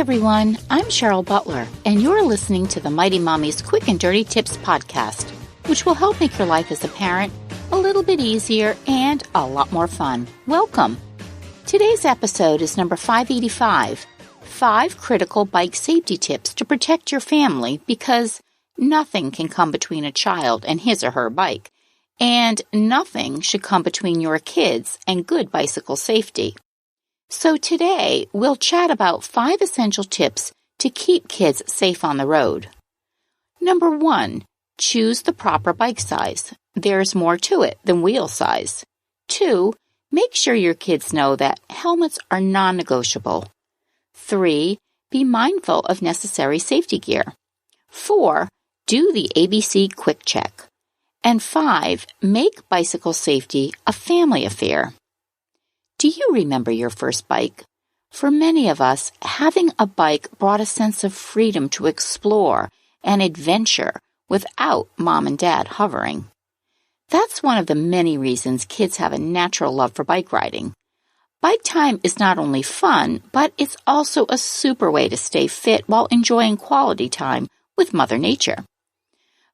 everyone, I'm Cheryl Butler, and you're listening to the Mighty Mommy's Quick and Dirty Tips podcast, which will help make your life as a parent a little bit easier and a lot more fun. Welcome! Today's episode is number 585, 5 Critical Bike Safety Tips to Protect Your Family, because nothing can come between a child and his or her bike, and nothing should come between your kids and good bicycle safety. So today, we'll chat about 5 essential tips to keep kids safe on the road. Number 1, choose the proper bike size. There's more to it than wheel size. 2, make sure your kids know that helmets are non-negotiable. 3, be mindful of necessary safety gear. 4, do the ABC Quick Check. And 5, make bicycle safety a family affair. Do you remember your first bike? For many of us, having a bike brought a sense of freedom to explore and adventure without mom and dad hovering. That's one of the many reasons kids have a natural love for bike riding. Bike time is not only fun, but it's also a super way to stay fit while enjoying quality time with Mother Nature.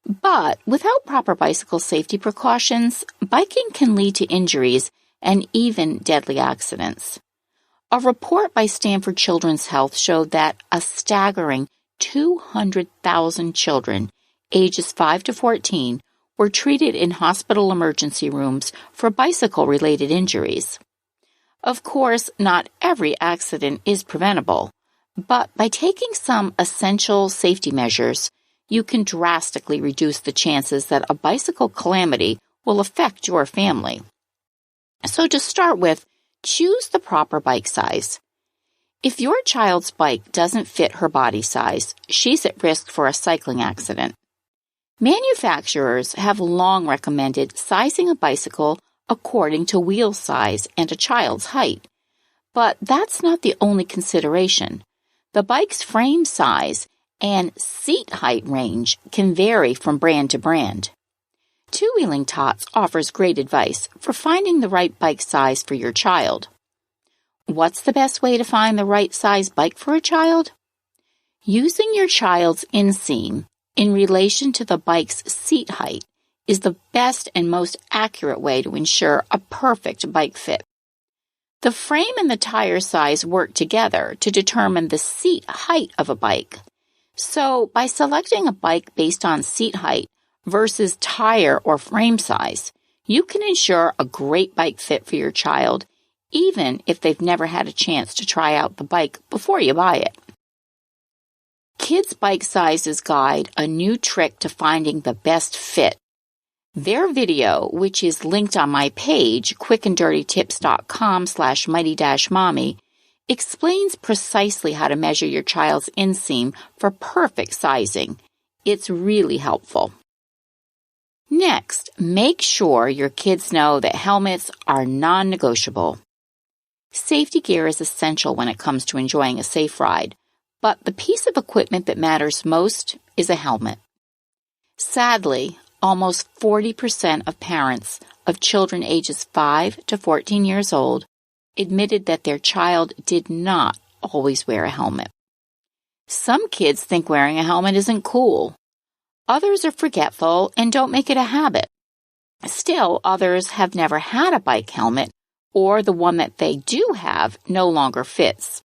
But without proper bicycle safety precautions, biking can lead to injuries and even deadly accidents. A report by Stanford Children's Health showed that a staggering 200,000 children ages 5 to 14 were treated in hospital emergency rooms for bicycle-related injuries. Of course, not every accident is preventable, but by taking some essential safety measures, you can drastically reduce the chances that a bicycle calamity will affect your family. So to start with, choose the proper bike size. If your child's bike doesn't fit her body size, she's at risk for a cycling accident. Manufacturers have long recommended sizing a bicycle according to wheel size and a child's height. But that's not the only consideration. The bike's frame size and seat height range can vary from brand to brand. Two Wheeling Tots offers great advice for finding the right bike size for your child. What's the best way to find the right size bike for a child? Using your child's inseam in relation to the bike's seat height is the best and most accurate way to ensure a perfect bike fit. The frame and the tire size work together to determine the seat height of a bike. So, by selecting a bike based on seat height versus tire or frame size, you can ensure a great bike fit for your child, even if they've never had a chance to try out the bike before you buy it. Kids Bike Sizes Guide, a new trick to finding the best fit. Their video, which is linked on my page, quickanddirtytips.com/mighty-mommy, explains precisely how to measure your child's inseam for perfect sizing. It's really helpful. Next, make sure your kids know that helmets are non-negotiable. Safety gear is essential when it comes to enjoying a safe ride, but the piece of equipment that matters most is a helmet. Sadly, almost 40% of parents of children ages 5 to 14 years old admitted that their child did not always wear a helmet. Some kids think wearing a helmet isn't cool. Others are forgetful and don't make it a habit. Still, others have never had a bike helmet, or the one that they do have no longer fits.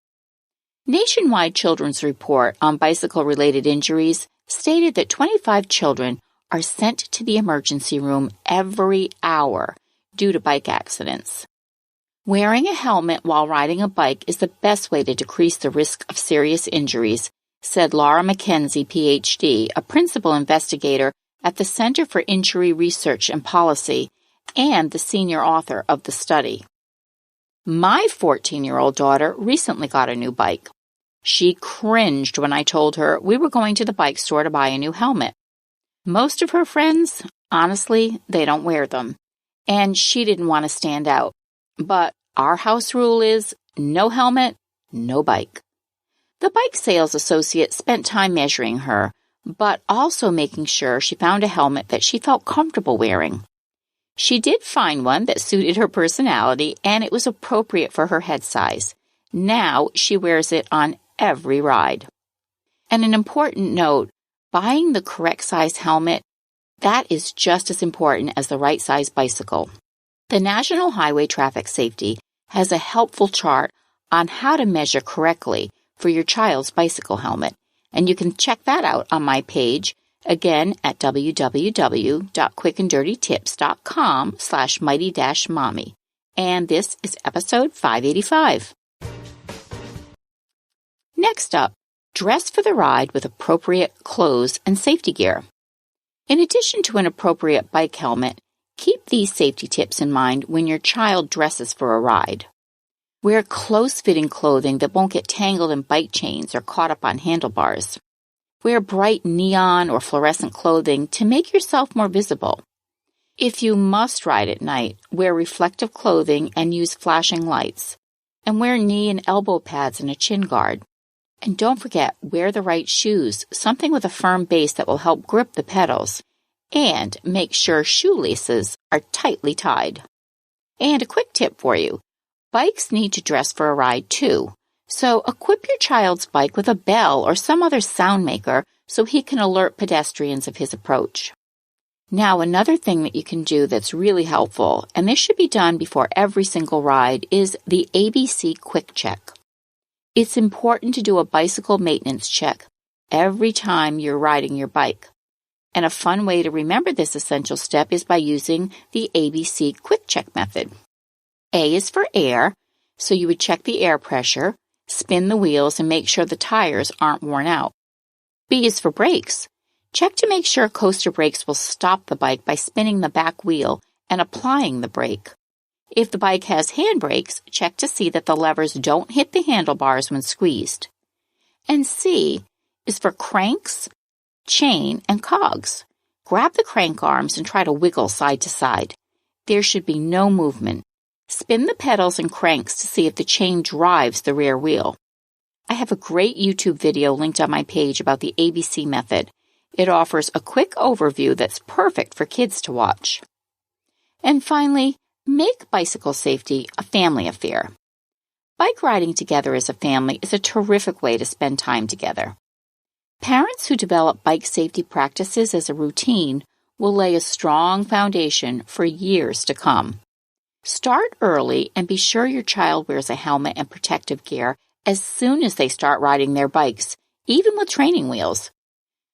Nationwide Children's Report on bicycle-related injuries stated that 25 children are sent to the emergency room every hour due to bike accidents. Wearing a helmet while riding a bike is the best way to decrease the risk of serious injuries, said Laura McKenzie, Ph.D., a principal investigator at the Center for Injury Research and Policy and the senior author of the study. My 14-year-old daughter recently got a new bike. She cringed when I told her we were going to the bike store to buy a new helmet. Most of her friends, honestly, they don't wear them, and she didn't want to stand out. But our house rule is no helmet, no bike. The bike sales associate spent time measuring her, but also making sure she found a helmet that she felt comfortable wearing. She did find one that suited her personality, and it was appropriate for her head size. Now she wears it on every ride. And an important note, buying the correct size helmet, that is just as important as the right size bicycle. The National Highway Traffic Safety has a helpful chart on how to measure correctly for your child's bicycle helmet, and you can check that out on my page, again at www.quickanddirtytips.com/mighty-mommy. And this is episode 585. Next up, dress for the ride with appropriate clothes and safety gear. In addition to an appropriate bike helmet, keep these safety tips in mind when your child dresses for a ride. Wear close-fitting clothing that won't get tangled in bike chains or caught up on handlebars. Wear bright neon or fluorescent clothing to make yourself more visible. If you must ride at night, wear reflective clothing and use flashing lights. And wear knee and elbow pads and a chin guard. And don't forget, wear the right shoes, something with a firm base that will help grip the pedals. And make sure shoelaces are tightly tied. And a quick tip for you. Bikes need to dress for a ride too. So equip your child's bike with a bell or some other sound maker so he can alert pedestrians of his approach. Now, another thing that you can do that's really helpful, and this should be done before every single ride, is the ABC Quick Check. It's important to do a bicycle maintenance check every time you're riding your bike. And a fun way to remember this essential step is by using the ABC Quick Check method. A is for air, so you would check the air pressure, spin the wheels, and make sure the tires aren't worn out. B is for brakes. Check to make sure coaster brakes will stop the bike by spinning the back wheel and applying the brake. If the bike has handbrakes, check to see that the levers don't hit the handlebars when squeezed. And C is for cranks, chain, and cogs. Grab the crank arms and try to wiggle side to side. There should be no movement. Spin the pedals and cranks to see if the chain drives the rear wheel. I have a great YouTube video linked on my page about the ABC method. It offers a quick overview that's perfect for kids to watch. And finally, make bicycle safety a family affair. Bike riding together as a family is a terrific way to spend time together. Parents who develop bike safety practices as a routine will lay a strong foundation for years to come. Start early and be sure your child wears a helmet and protective gear as soon as they start riding their bikes, even with training wheels.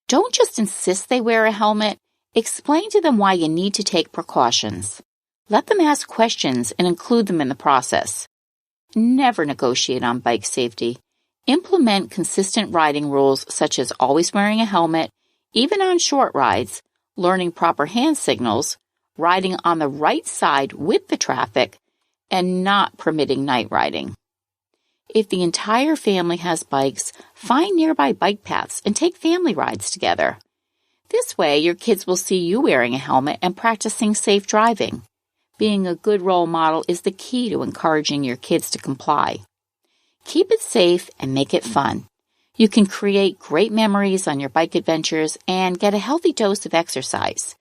Don't just insist they wear a helmet. Explain to them why you need to take precautions. Let them ask questions and include them in the process. Never negotiate on bike safety. Implement consistent riding rules such as always wearing a helmet, even on short rides, learning proper hand signals, riding on the right side with the traffic, and not permitting night riding. If the entire family has bikes, find nearby bike paths and take family rides together. This way, your kids will see you wearing a helmet and practicing safe driving. Being a good role model is the key to encouraging your kids to comply. Keep it safe and make it fun. You can create great memories on your bike adventures and get a healthy dose of exercise.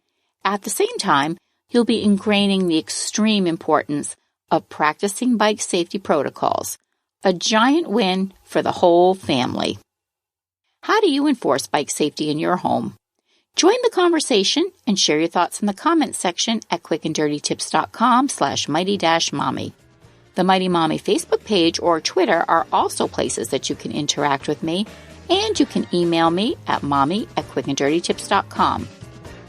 At the same time, you'll be ingraining the extreme importance of practicing bike safety protocols. A giant win for the whole family. How do you enforce bike safety in your home? Join the conversation and share your thoughts in the comments section at quickanddirtytips.com/mighty-mommy. The Mighty Mommy Facebook page or Twitter are also places that you can interact with me, and you can email me at mommy@quickanddirtytips.com.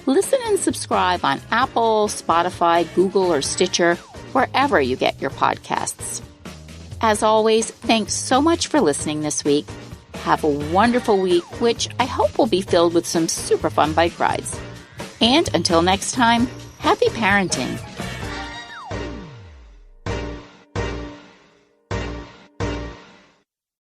Listen and subscribe on Apple, Spotify, Google, or Stitcher, wherever you get your podcasts. As always, thanks so much for listening this week. Have a wonderful week, which I hope will be filled with some super fun bike rides. And until next time, happy parenting.